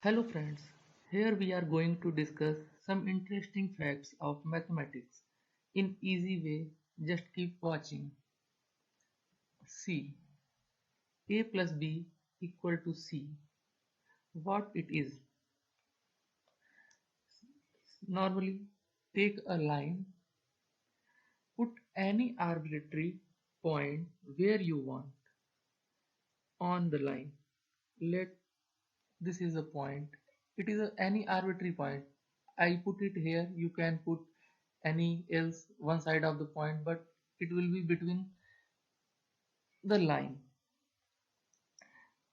Hello friends, here we are going to discuss some interesting facts of mathematics in easy way. Just keep watching. C. A plus B equal to C. What it is? Normally, take a line, put any arbitrary point where you want on the line. Let this is a point. It is any arbitrary point. I put it here. You can put any else one side of the point, but it will be between the line.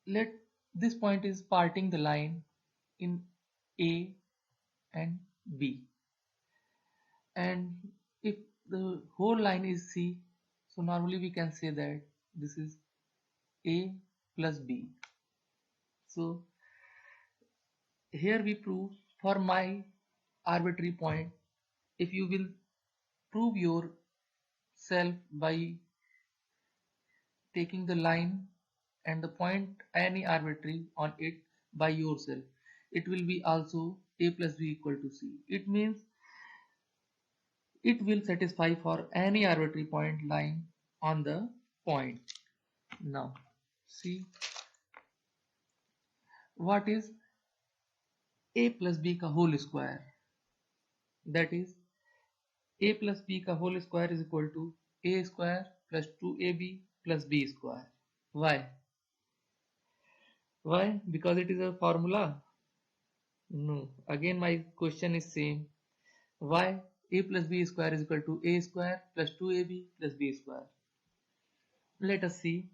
Let this point is parting the line in A and B, and if the whole line is C, so normally we can say that this is A plus B. So here we prove for my arbitrary point. If you will prove yourself by taking the line and the point any arbitrary on it by yourself, it will be also A plus B equal to C. It means it will satisfy for any arbitrary point line on the point. Now see what is A plus B ka whole square. That is A plus B ka whole square is equal to A square plus 2AB plus B square. Why? Why? Because it is a formula? No. Again my question is same. Why? A plus B square is equal to A square plus 2AB plus B square. Let us see.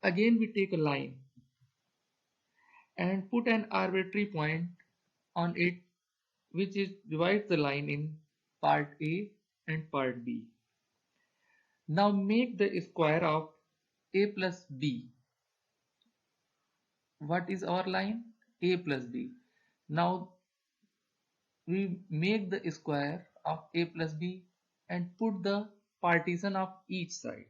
Again we take a line and put an arbitrary point on it, which is divides the line in part A and part B. Now make the square of A plus B. What is our line? A plus B. Now we make the square of A plus B and put the partition of each side.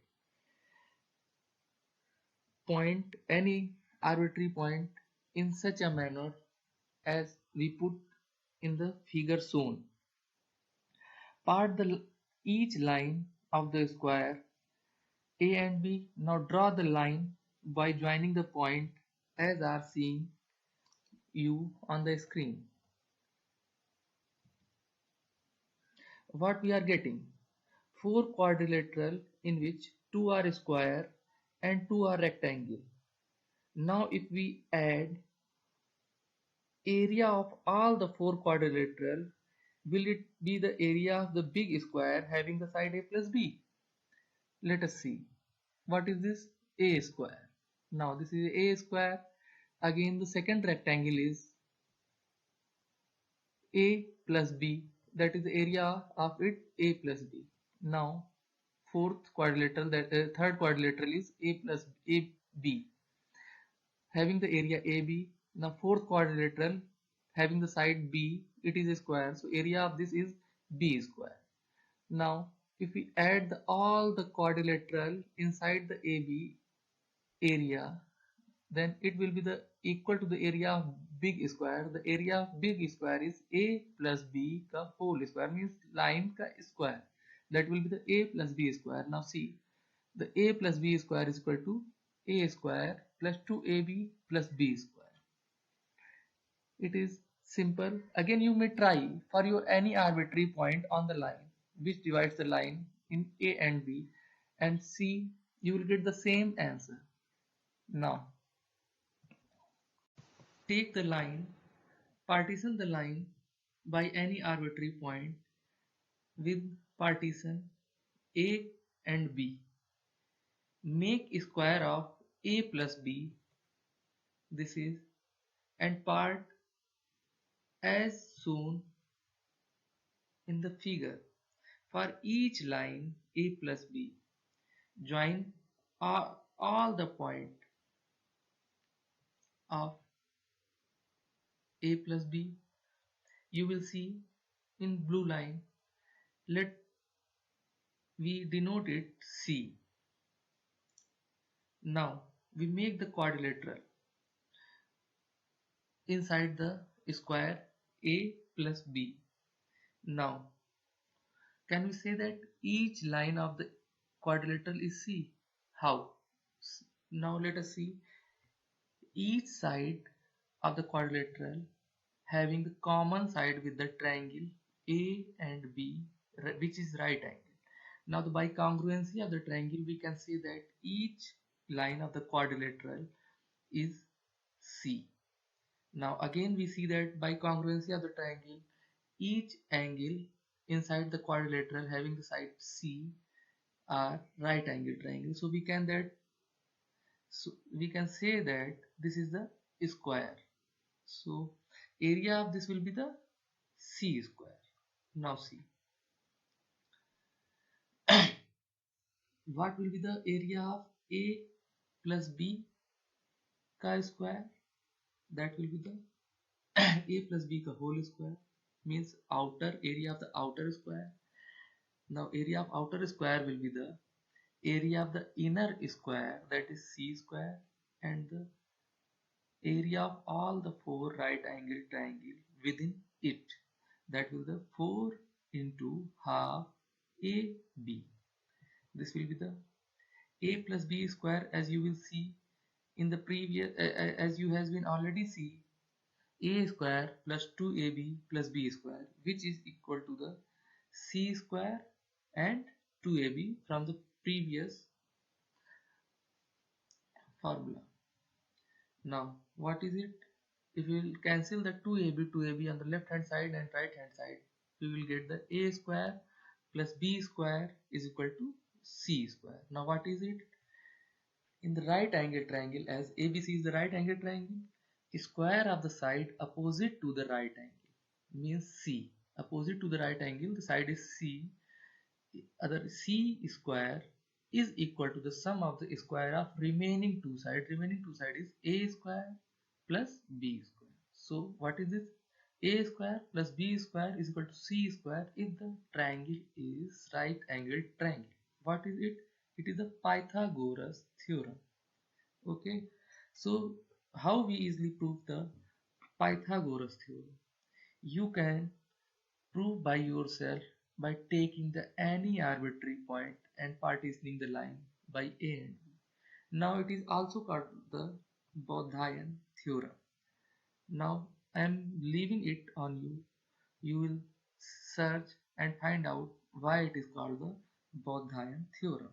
Point any arbitrary point in such a manner as we put in the figure shown. Part each line of the square A and B. Now draw the line by joining the point as are seeing you on the screen. What we are getting? Four quadrilateral in which two are square and two are rectangle. Now if we add area of all the four quadrilateral, will it be the area of the big square having the side A plus B? Let us see. What is this? A square. Now this is A square. Again the second rectangle is A plus B. That is the area of it A plus B. Now fourth quadrilateral, third quadrilateral is A plus AB having the area AB. Now fourth quadrilateral having the side B, it is a square, so area of this is B square. Now if we add all the quadrilateral inside the AB area, then it will be the equal to the area of big square. The area of big square is A plus B ka whole square, means line ka square. That will be the A plus B square. Now see, the A plus B square is equal to A square plus 2AB plus B square. It is simple. Again you may try for your any arbitrary point on the line which divides the line in A and B, and see, you will get the same answer. Now take the line, partition the line by any arbitrary point with partition A and B. Make square of A plus B, this is, and part as shown in the figure. For each line A plus B, join all the point of A plus B. You will see in blue line. Let we denote it C. Now we make the quadrilateral. inside the square A plus B. Now, can we say that each line of the quadrilateral is C? How? Now let us see each side of the quadrilateral having the common side with the triangle A and B, which is right angle. Now the bicongruency of the triangle, we can say that each line of the quadrilateral is C. Now again we see that bicongruency of the triangle, each angle inside the quadrilateral having the side C are right angle triangle. So we can say that this is the square. So area of this will be the C square. Now see what will be the area of A plus B ka square. That will be the A plus B ka whole square, means outer area of the outer square. Now area of outer square will be the area of the inner square, that is C square, and the area of all the four right angle triangle within it, that will be the 4 into half AB. This will be the A plus B square, as you will see in the previous as you has been already see, A square plus 2AB plus B square, which is equal to the C square and 2AB from the previous formula. Now what is it? If we will cancel the 2AB on the left hand side and right hand side, we will get the A square plus B square is equal to C square. Now what is it? In the right angle triangle, as ABC is the right angle triangle, square of the side opposite to the right angle means C. Opposite to the right angle, the side is C. Other C square is equal to the sum of the square of remaining two sides. Remaining two sides is A square plus B square. So what is this? A square plus B square is equal to C square if the triangle is right angled triangle. What is it? It is the Pythagoras theorem. Okay, so how we easily prove the Pythagoras theorem? You can prove by yourself by taking the any arbitrary point and partitioning the line by A and B. Now it is also called the Bodleian theorem. Now I am leaving it on you. You will search and find out why it is called the Bodleian theorem.